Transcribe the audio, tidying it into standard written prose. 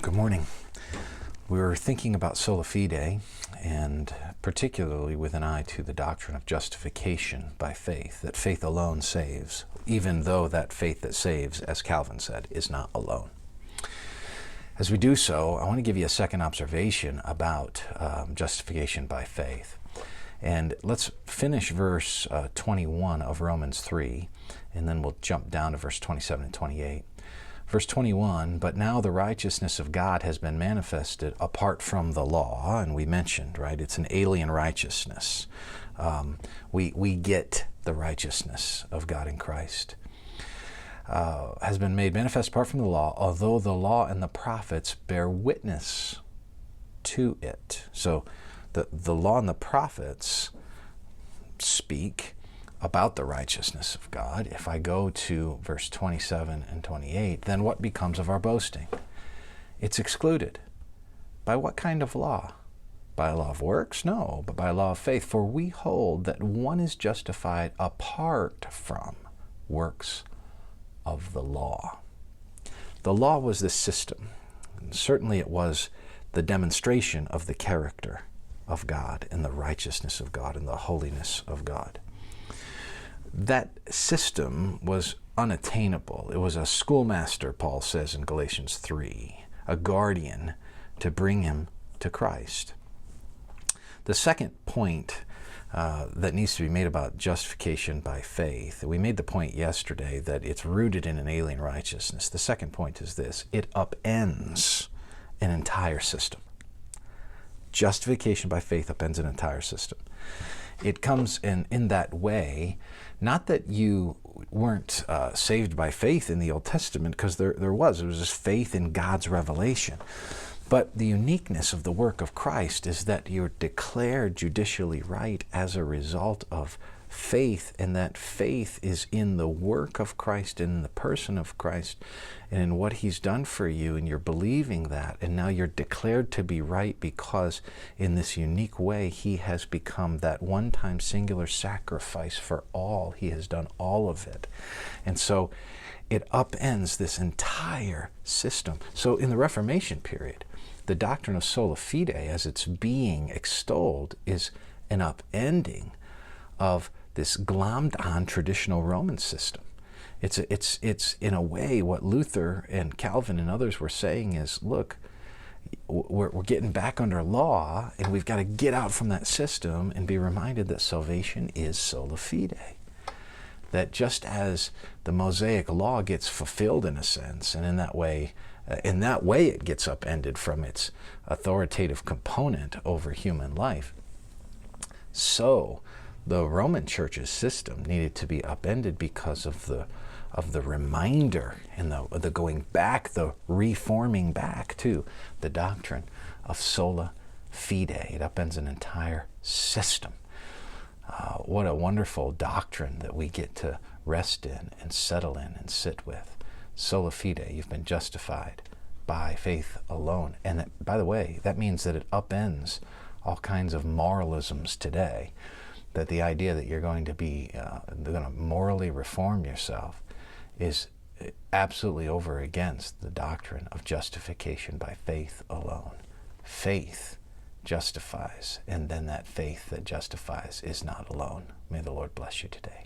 Good morning. We were thinking about sola fide, and particularly with an eye to the doctrine of justification by faith, that faith alone saves, even though that faith that saves, as Calvin said, is not alone. As we do so, I want to give you a second observation about justification by faith. And let's finish verse 21 of Romans 3, and then we'll jump down to verse 27 and 28. Verse 21, but now the righteousness of God has been manifested apart from the law, and we mentioned, right, it's an alien righteousness. We get the righteousness of God in Christ. Has been made manifest apart from the law, although the law and the prophets bear witness to it. So the law and the prophets speak about the righteousness of God. If I go to verse 27 and 28, then what becomes of our boasting? It's excluded. By what kind of law? By a law of works? No, but by a law of faith. For we hold that one is justified apart from works of the law. The law was this system. And certainly it was the demonstration of the character of God and the righteousness of God and the holiness of God. That system was unattainable. It was a schoolmaster, Paul says in Galatians 3, a guardian to bring him to Christ. The second point that needs to be made about justification by faith, we made the point yesterday that it's rooted in an alien righteousness. The second point is this: it upends an entire system. Justification by faith upends an entire system. It comes in that way, not that you weren't saved by faith in the Old Testament, because there was just faith in God's revelation. But the uniqueness of the work of Christ is that you're declared judicially right as a result of faith, and that faith is in the work of Christ, in the person of Christ, and in what He's done for you, and you're believing that, and now you're declared to be right because in this unique way He has become that one-time singular sacrifice for all. He has done all of it. And so it upends this entire system. So in the Reformation period, the doctrine of sola fide, as it's being extolled, is an upending of this glommed-on traditional Roman system. It's in a way what Luther and Calvin and others were saying is, look, we're getting back under law, and we've got to get out from that system and be reminded that salvation is sola fide. That just as the Mosaic law gets fulfilled in a sense, and in that way it gets upended from its authoritative component over human life, so the Roman Church's system needed to be upended because of the reminder and the going back, the reforming back to the doctrine of sola fide. It upends an entire system. What a wonderful doctrine that we get to rest in and settle in and sit with. Sola fide, you've been justified by faith alone. And that, by the way, that means that it upends all kinds of moralisms today. That the idea that you're going to morally reform yourself is absolutely over against the doctrine of justification by faith alone. Faith justifies, and then that faith that justifies is not alone. May the Lord bless you today.